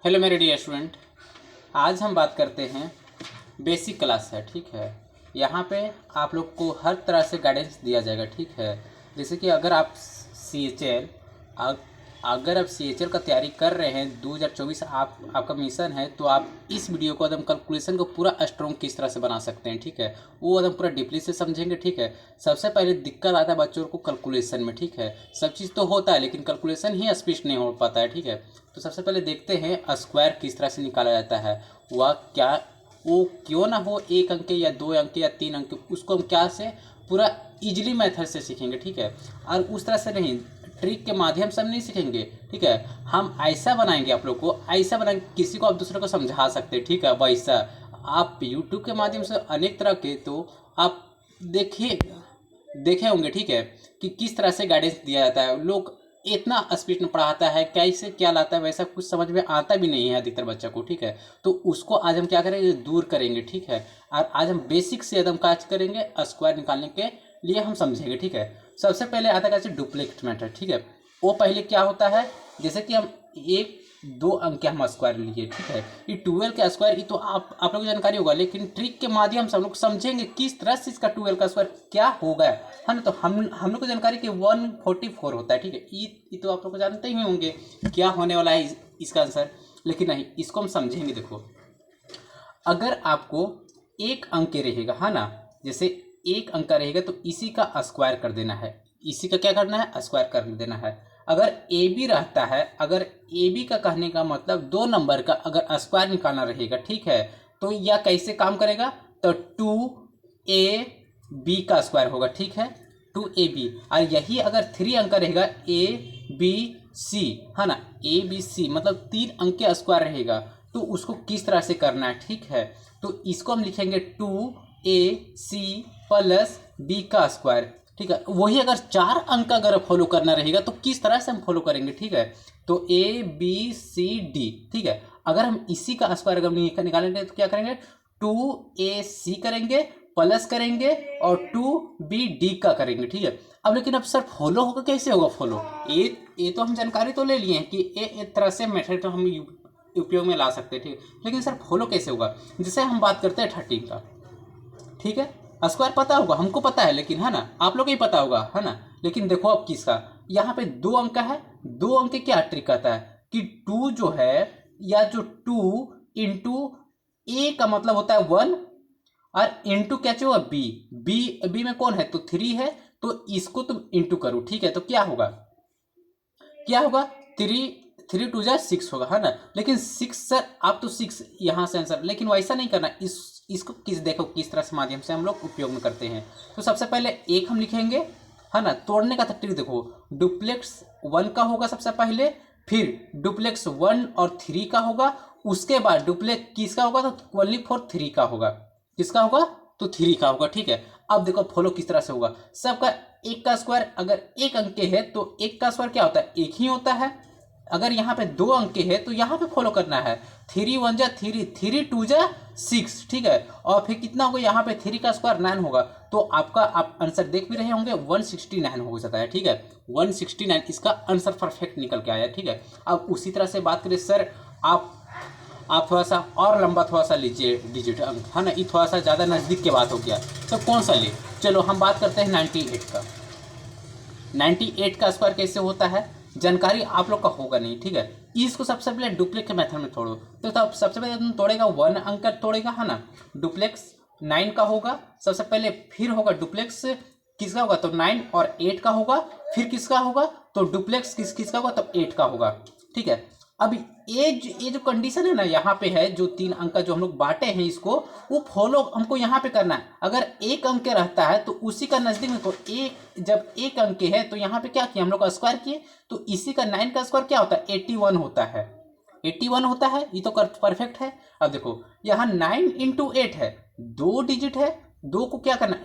Hello मेरे dear student. आज हम बात करते हैं बेसिक क्लास है। ठीक है, यहाँ पे आप लोग को हर तरह से गाइडेंस दिया जाएगा। ठीक है, जैसे कि अगर आप अगर आप सी एच एल का तैयारी कर रहे हैं 2024 आपका मिशन है, तो आप इस वीडियो को एकदम कैलकुलेशन को पूरा स्ट्रॉन्ग किस तरह से बना सकते हैं। ठीक है, वो एकदम पूरा डीपली से समझेंगे। ठीक है, सबसे पहले दिक्कत आता है बच्चों को कैलकुलेशन में। ठीक है, सब चीज़ तो होता है लेकिन कैलकुलेशन ही स्पष्ट नहीं हो पाता है। ठीक है, तो सबसे पहले देखते हैं स्क्वायर किस तरह से निकाला जाता है। वह क्या, वो क्यों ना हो 1 अंक या 2 अंक या 3 अंक, उसको हम क्या से पूरा इजीली मेथड से सीखेंगे। ठीक है, और उस तरह से नहीं, ट्रिक के माध्यम से हम नहीं सीखेंगे। ठीक है, हम ऐसा बनाएंगे, आप लोग को ऐसा बनाएंगे किसी को आप दूसरे को समझा सकते हैं। ठीक है, वैसा आप यूट्यूब के माध्यम से अनेक तरह के तो आप देखे होंगे। ठीक है, कि किस तरह से गाइडेंस दिया जाता है। लोग इतना स्पीड में पढ़ाता है, कैसे क्या लाता है, वैसा कुछ समझ में आता भी नहीं है अधिकतर बच्चा को। ठीक है, तो उसको आज हम क्या करेंगे, दूर करेंगे। ठीक है, और आज हम बेसिक से एकदम काज करेंगे, स्क्वायर निकालने के लिए हम समझेंगे। ठीक है, सबसे पहले आता है डुप्लीकेट मेथड। ठीक है, वो पहले क्या होता है, जैसे कि हम 1 2 अंक के हम स्क्वायर लिए। ठीक है, ये 12 का स्क्वायर, ये तो आप लोगों को जानकारी होगा, लेकिन ट्रिक के माध्यम से हम लोग समझेंगे किस तरह से इसका 12 का स्क्वायर क्या होगा, है ना। तो हम लोग को जानकारी कि 144 होता है। ठीक है, ये तो आप लोग को जानते ही होंगे क्या होने वाला है इसका आंसर, लेकिन नहीं, इसको हम समझेंगे। देखो, अगर आपको 1 अंक रहेगा, है ना, जैसे 1 अंक का रहेगा तो इसी का स्क्वायर कर देना है। इसी का क्या करना है, स्क्वायर कर देना है। अगर ए बी रहता है, अगर ए बी का कहने का मतलब 2 नंबर का अगर स्क्वायर निकालना रहेगा, ठीक है, तो यह कैसे काम करेगा, तो 2 बी का स्क्वायर होगा। ठीक है, 2 और यही अगर 3 अंक का रहेगा, ए बी सी, है ना, ए बी सी मतलब 3 अंक का स्क्वायर रहेगा, तो उसको किस तरह से करना है। ठीक है, तो इसको हम लिखेंगे 2ac प्लस बी का स्क्वायर। ठीक है, वही अगर 4 अंक का अगर फॉलो करना रहेगा तो किस तरह से हम फॉलो करेंगे। ठीक है, तो ABCD। ठीक है, अगर हम इसी का स्क्वायर अगर निकालेंगे तो क्या करेंगे, 2AC करेंगे, प्लस करेंगे और 2BD का करेंगे। ठीक है, अब लेकिन अब सर फॉलो होगा कैसे होगा, फॉलो ये तो हम जानकारी तो ले लिए हैं कि एक तरह से मेथड तो हम उपयोग में ला सकते हैं। ठीक है, लेकिन सर फॉलो कैसे होगा, जैसे हम बात करते हैं 13 का। ठीक है, स्क्वायर पता होगा, हमको पता है, लेकिन है ना, आप लोग को ही पता होगा, है ना। लेकिन देखो अब किसका, यहाँ पे 2 अंक का है, 2 अंक के क्या ट्रिक आता है कि 2 जो है, या जो 2 इंटू ए का मतलब होता है 1, और इंटू क्या चाहिए, बी बी बी में कौन है, तो 3 है, तो इसको तुम इंटू करो। ठीक है, तो क्या होगा, क्या होगा, 3 3 2 6 होगा, है ना। लेकिन 6 सर, आप तो 6 यहाँ से आंसर, लेकिन वैसा नहीं करना, इसको देखो किस तरह से माध्यम से हम लोग उपयोग में करते हैं। तो सबसे पहले 1 हम लिखेंगे, है ना, तोड़ने का ट्रिक देखो, डुप्लेक्स 1 का होगा सबसे पहले, फिर डुप्लेक्स 1 और 3 का होगा, उसके बाद डुप्लेक्स किसका होगा, तो ओनली फॉर 3 का होगा। किसका होगा, तो 3 का होगा। ठीक है, अब देखो फॉलो किस तरह से होगा, सबका 1 का स्क्वायर अगर 1 अंक के है तो 1 का स्क्वायर क्या होता है, 1 ही होता है। अगर यहाँ पे 2 अंक के है तो यहाँ पे फॉलो करना है, 3 1 जा 3, 3 2 जा 6। ठीक है, और फिर कितना होगा, यहाँ पे 3 का स्क्वायर 9 होगा, तो आपका आप आंसर देख भी रहे होंगे 169 हो जाता है। ठीक है, 169 इसका आंसर परफेक्ट निकल के आया। ठीक है, अब उसी तरह से बात करें सर, आप थोड़ा सा और लंबा थोड़ा सा लीजिए डिजिट अंक, है ना, ये थोड़ा सा ज़्यादा नज़दीक के बात हो गया, तो कौन सा ले, चलो हम बात करते हैं 98 का। 98 का स्क्वायर कैसे होता है, जानकारी आप लोग का होगा नहीं। ठीक है, इसको सबसे पहले डुप्लेक्स मेथड में तोड़ो, तो तब सबसे पहले तुम तोड़ेगा 1 अंक का तोड़ेगा, है ना, डुप्लेक्स 9 का होगा सबसे पहले, फिर होगा डुप्लेक्स किसका होगा, तो 9 और 8 का होगा, फिर किसका होगा, तो डुप्लेक्स किसका होगा, तो 8 का होगा। ठीक है, अब ये जो कंडीशन है ना, यहाँ पे है जो 3 अंक का जो हम लोग बांटे हैं इसको, वो फॉलो हमको यहाँ पे करना है। अगर 1 अंक रहता है तो उसी का नजदीक में, तो जब 1 अंक है तो यहाँ पे क्या किया हम लोग, स्क्वायर किए, तो इसी का 9 का स्क्वायर क्या होता है, 81 होता है। 81 होता है, ये तो परफेक्ट है। अब देखो यहाँ 9 इंटू 8 है, 2 डिजिट है, 2 को क्या करना,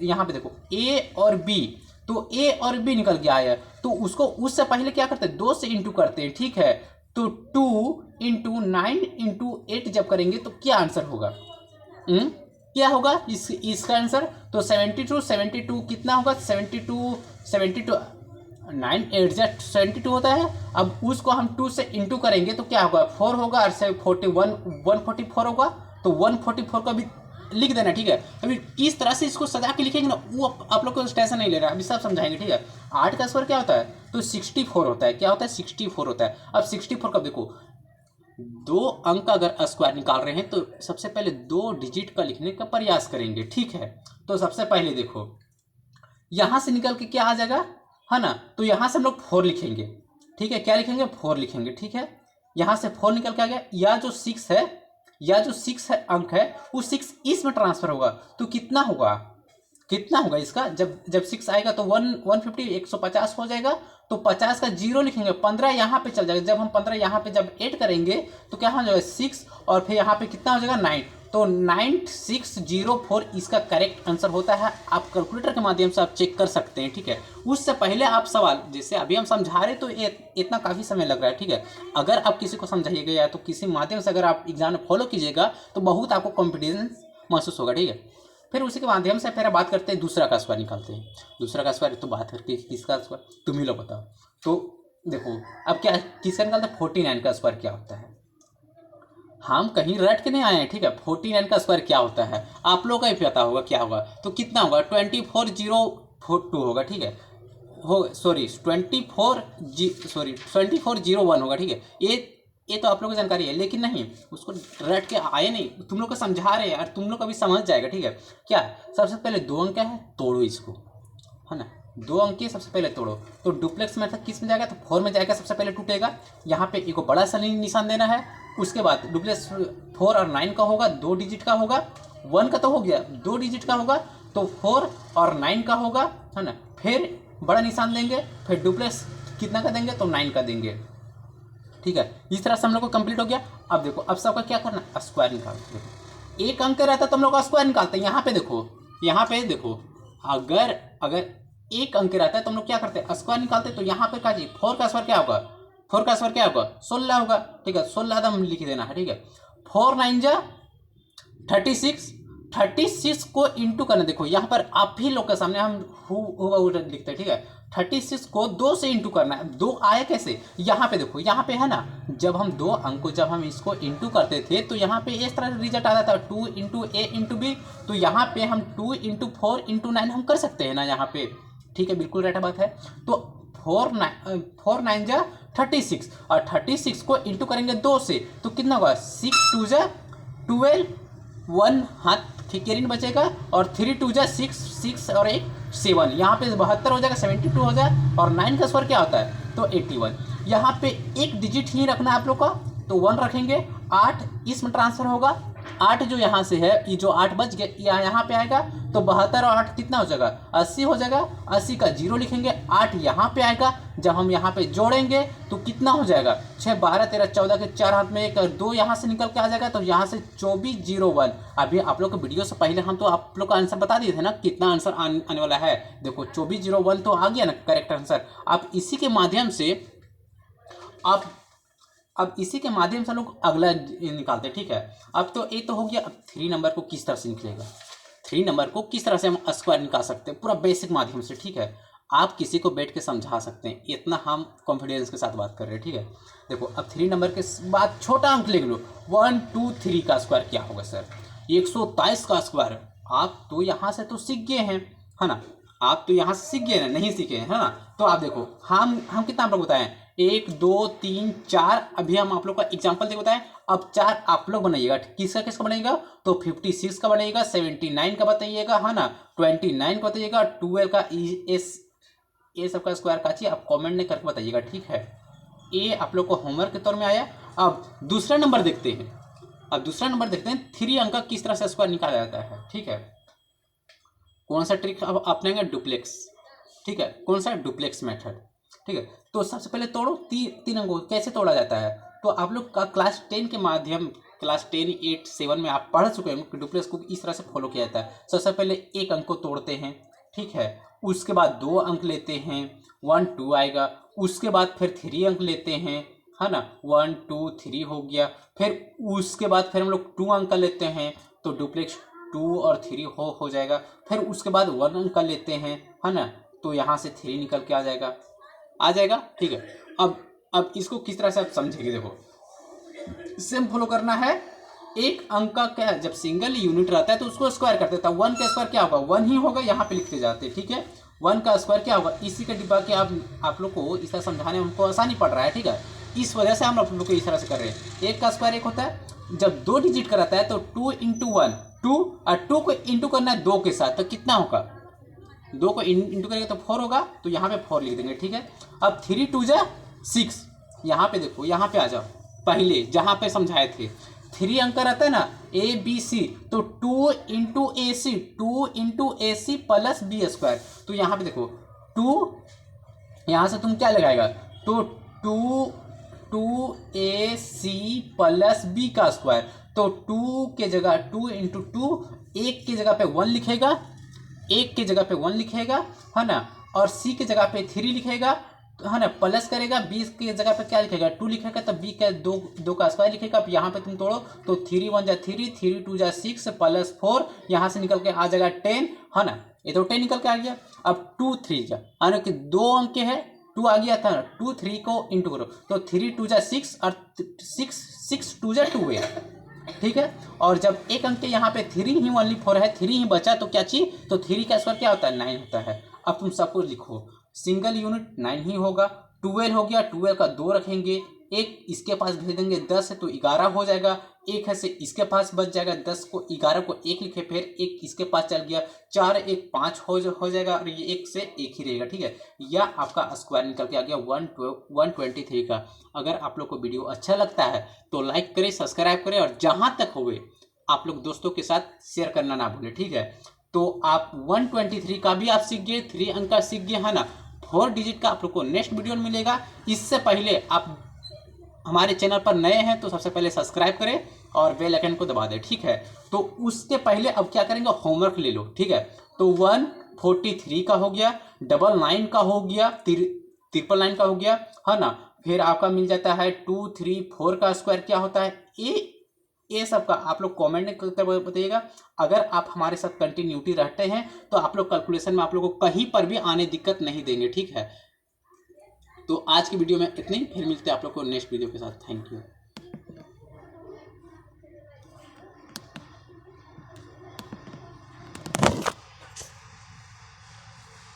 यहाँ पे देखो ए और बी, तो ए और बी निकल गया है, तो उसको उससे पहले क्या करते हैं, 2 से इंटू करते हैं। ठीक है, तो 2 इंटू 9 इंटू 8 जब करेंगे तो क्या आंसर होगा, क्या होगा इसका आंसर, तो 72 72 कितना होगा, 72 72 9 8 जा 72 होता है। अब उसको हम 2 से इंटू करेंगे तो क्या होगा, 4 होगा और से 41 144 होगा, तो 144 को अभी लिख देना, ठीक है। अभी किस तरह से इसको सजा के लिखेंगे ना, वो आप लोग को टेंशन नहीं ले रहा है, अभी सब समझाएंगे, ठीक है। 8 का स्क्वायर क्या होता है, तो 64 होता है। क्या होता है, 64 होता है। अब 64 का देखो, 2 अंक का अगर स्क्वायर निकाल रहे हैं तो सबसे पहले 2 डिजिट का लिखने का प्रयास करेंगे, ठीक है। तो सबसे पहले देखो यहां से निकल के क्या आ जाएगा, है ना, तो यहां से हम लोग 4 लिखेंगे, ठीक है। क्या लिखेंगे, 4 लिखेंगे, ठीक है। यहां से 4 निकल के आ गया, या जो 6 है अंक है, वो 6 इसमें ट्रांसफर होगा, तो कितना होगा इसका, जब 6 आएगा तो 150 150 हो जाएगा, तो 50 का 0 लिखेंगे, 15 यहाँ पे चल जाएगा। जब हम 15 यहाँ पे जब ऐड करेंगे तो क्या हो जाएगा, 6 और फिर यहाँ पे कितना हो जाएगा, 9, तो 9604 इसका करेक्ट आंसर होता है। आप कैलकुलेटर के माध्यम से आप चेक कर सकते हैं, ठीक है। उससे पहले आप सवाल, जैसे अभी हम समझा रहे तो इतना काफ़ी समय लग रहा है, ठीक है। अगर आप किसी को समझाइएगा या तो किसी माध्यम से अगर आप एग्जाम में फॉलो कीजिएगा तो बहुत आपको कॉन्फिडेंस महसूस होगा, ठीक है। फिर उसी के माध्यम से फिर बात करते हैं, दूसरा का स्क्वायर निकालते हैं। दूसरा का स्क्वायर तो बात करके किसका स्क्वायर तुम ही लोग बताओ। तो देखो अब क्या किसका निकालते हैं, 49 का स्क्वायर क्या होता है। हम कहीं रट के नहीं आए हैं, ठीक है। 49 का स्क्वायर क्या होता है आप लोग का भी पता होगा क्या होगा, तो कितना होगा, 2402 होगा, ठीक है। 2401 होगा, ठीक है। ये तो आप लोगों को जानकारी है, लेकिन नहीं उसको रट के आए नहीं, तुम लोग को समझा रहे हैं और तुम लोग अभी समझ जाएगा, ठीक है। क्या सबसे पहले 2 अंक है, तोड़ो इसको, है ना। 2 अंक के सबसे पहले तोड़ो, तो डुप्लेक्स मेथड किस में जाएगा, तो 4 में जाएगा, सबसे पहले टूटेगा। यहाँ पे एक बड़ा सा निशान देना है। उसके बाद डुप्लेक्स 4 और 9 का होगा, 2 डिजिट का होगा। 1 का तो हो गया, 2 डिजिट का होगा, तो 4 और 9 का होगा, है ना। फिर बड़ा निशान देंगे, फिर डुप्लेक्स कितना का देंगे, तो 9 का देंगे, ठीक है। इस तरह से हम लोग को कंप्लीट हो गया। अब देखो अब सबका क्या करना, स्क्वायर निकालते देखो, एक अंक रहता है तो हम लोग स्क्वायर निकालते हैं। यहाँ पे देखो अगर एक अंक रहता है तो हम लोग क्या करते हैं, स्क्वायर निकालते हैं। तो यहाँ पे क्या जी 4 का स्क्वायर क्या होगा, 4 का स्क्वायर क्या होगा, 16 होगा, ठीक है। 16 हम लिख देना है, ठीक है। 4 9 जा 36 को इंटू करना। देखो यहाँ पर आप ही लोग के सामने हम लिखते हैं, ठीक है। 36 को 2 से इंटू करना है। 2 आया कैसे, यहाँ पे देखो, यहाँ पे है ना, जब हम 2 अंक को जब हम इसको इंटू करते थे तो यहाँ पे इस तरह रिजल्ट आता था, 2 इंटू ए इंटू बी। तो यहाँ पे हम 2 इंटू 4 इंटू 9 हम कर सकते हैं ना यहाँ पे, ठीक है, बिल्कुल राइट बात है। तो 4 9 जा 36 और 36 को इंटू करेंगे 2 से, तो कितना होगा, 6 2 जा 12, 1 हाथ फिकेरिन बचेगा, और 3 2 जा 6 और 1 7, यहाँ पे 72 हो जाएगा, 72 हो जाए। और 9 का स्क्वायर क्या होता है, तो 81। यहाँ पे एक डिजिट ही रखना है आप लोग का, तो 1 रखेंगे। 8 इसमें ट्रांसफर होगा, 8 जो यहाँ से है, ये जो 8 बच गया यहाँ पे आएगा, तो 72 और 8 कितना हो जाएगा, 80 हो जाएगा। 80 का 0 लिखेंगे, 8 यहाँ पे आएगा। जब हम यहाँ पे जोड़ेंगे तो कितना हो जाएगा, 6 12 13 14 के 4 हाथ में 1 और 2 यहाँ से निकल के आ जाएगा, तो यहाँ से 2401। अभी आप लोग को वीडियो से पहले हम तो आप लोग का आंसर बता दिए थे ना, कितना आंसर आने वाला है। देखो 2401 तो आ गया ना करेक्ट आंसर। आप इसी के माध्यम से अब इसी के माध्यम से लोग अगला निकालते हैं, ठीक है। अब तो ये तो हो गया। अब 3 नंबर को किस तरह से निकलेगा, 3 नंबर को किस तरह से हम स्क्वायर निकाल सकते हैं, पूरा बेसिक माध्यम से, ठीक है। आप किसी को बैठ के समझा सकते हैं, इतना हम कॉन्फिडेंस के साथ बात कर रहे हैं, ठीक है। देखो अब 3 नंबर के बाद छोटा अंक लिख लो, 1 2 3 का स्क्वायर क्या होगा सर, 123 का स्क्वायर। आप तो यहाँ से तो सीख गए हैं, है ना, आप तो यहाँ से सीख गए ना, नहीं सीखे हैं, है ना। तो आप देखो हम कितना आप लोग बताएं, 1 2 3 4, अभी हम आप लोग का एग्जाम्पल देखो बताएं। अब 4 आप लोग बनाइएगा, किसका बनेगा, तो 56 का बनेगा, 79 का बताइएगा, है ना, 29 का बताइएगा, 12 का ये सबका स्क्वायर का चाहिए आप कमेंट नहीं करके बताइएगा, ठीक है। ये आप लोग को होमवर्क के तौर में आया। अब दूसरा नंबर देखते हैं, 3 अंक का किस तरह से स्क्वायर निकाला जाता है, ठीक है। कौन सा ट्रिक अब अपनाएंगे, डुप्लेक्स, ठीक है। कौन सा, डुप्लेक्स मेथड, ठीक है। तो सबसे पहले तोड़ो, 3 अंकों कैसे तोड़ा जाता है, तो आप लोग का क्लास 10 के माध्यम, क्लास 10 8 7 में आप पढ़ चुके हैं कि डुप्लेक्स को इस तरह से फॉलो किया जाता है। सबसे पहले एक अंक को तोड़ते हैं, ठीक है। उसके बाद 2 अंक लेते हैं, 1 2 आएगा। उसके बाद फिर 3 अंक लेते हैं, है ना, 1 2 3 हो गया। फिर उसके बाद फिर हम लोग 2 अंक लेते हैं, तो डुप्लेक्स 2 और 3 हो जाएगा। फिर उसके बाद 1 अंक लेते हैं, है ना, तो यहाँ से 3 निकल के आ जाएगा। आ जाएगा, ठीक है। अब इसको किस तरह से आप समझेंगे, देखो सेम फॉलो करना है। एक अंक का क्या है, जब सिंगल यूनिट रहता है तो उसको स्क्वायर करते हैं, 1 का स्क्वायर क्या होगा, 1 ही होगा, यहाँ पे लिखते जाते, ठीक है। 1 का स्क्वायर क्या होगा, इसी का डिब्बा के आप लोग को इस तरह समझाने में हमको आसानी पड़ रहा है, ठीक है। इस वजह से हम आप लोग को इस तरह से कर रहे हैं। 1 का स्क्वायर 1 होता है, जब 2 डिजिट का रहता है तो 2 इंटू 1 2, और 2 को इंटू करना है 2 के साथ, तो कितना होगा, 2 को इंटू करेंगे तो 4 होगा, तो यहाँ पे 4 लिख देंगे, ठीक है। अब 3 2 जा 6, यहाँ पे देखो, यहाँ पे आ जाओ, पहले जहाँ पे समझाए थे 3 अंक रहता है ना, ए बी सी, तो 2 इंटू ए सी, 2 इंटू ए सी प्लस बी स्क्वायर। तो यहाँ पे देखो 2, यहाँ से तुम क्या लगाएगा, तो 2 ए सी प्लस बी का स्क्वायर, तो 2 के जगह 2 इंटू 2, 1 की जगह पे 1 लिखेगा, 1 की जगह पे 1 लिखेगा, है ना, और सी की जगह पे 3 लिखेगा, है ना, प्लस करेगा, 20 की जगह पे क्या लिखेगा, 2 लिखेगा, तब बी का 2 का स्क्वायर लिखेगा। अब यहाँ पे तुम तोड़ो तो 3 1 जा 3, 3 2 जा 6 प्लस 4, यहाँ से निकल के आ जाएगा 10, है ना, ये तो 10 निकल के आ गया। अब 2 3 जा, यानी कि 2 अंक के है, 2 आ गया था, 2 3 को इंटू करो, तो 3 2 जा 6, और 6 2 जा 2 है, ठीक है। और जब एक अंक के यहाँ पे 3 ही ओनली 4 है, 3 ही बचा, तो क्या चाहिए, तो 3 का स्क्वायर क्या होता है, 9 होता है। अब तुम सब कुछ लिखो, सिंगल यूनिट 9 ही होगा, 12 हो गया, 12 का 2 रखेंगे, एक इसके पास भेज देंगे, 10 है तो 11 हो जाएगा, एक है से इसके पास बच जाएगा, 10 को 11 को 1 लिखे, फिर एक इसके पास चल गया, 4 1 5 हो जाएगा, और ये 1 से 1 ही रहेगा, ठीक है। या आपका स्क्वायर निकल के आ गया 123 का। अगर आप लोग को वीडियो अच्छा लगता है तो लाइक करें, सब्सक्राइब करें, और जहाँ तक होवे आप लोग दोस्तों के साथ शेयर करना ना भूलें, ठीक है। तो आप 123 का भी आप सीख गए, 3 अंक का सीख गए, है ना। 4 डिजिट का आप लोग को नेक्स्ट वीडियो में मिलेगा। इससे पहले आप हमारे चैनल पर नए हैं तो सबसे पहले सब्सक्राइब करें और बेल आइकन को दबा दें, ठीक है। तो उसके पहले अब क्या करेंगे, होमवर्क ले लो, ठीक है। तो 143 का हो गया, 99 का हो गया, 999 का हो गया, है ना। फिर आपका मिल जाता है 2 3 4 का स्क्वायर क्या होता है, ये सब का आप लोग कमेंट करके बताइएगा। अगर आप हमारे साथ कंटिन्यूटी रहते हैं तो आप लोग कैलकुलेशन में आप लोगों को कहीं पर भी आने दिक्कत नहीं देंगे, ठीक है। तो आज की वीडियो में इतनी, फिर मिलते हैं आप लोग को नेक्स्ट वीडियो के साथ। Thank you.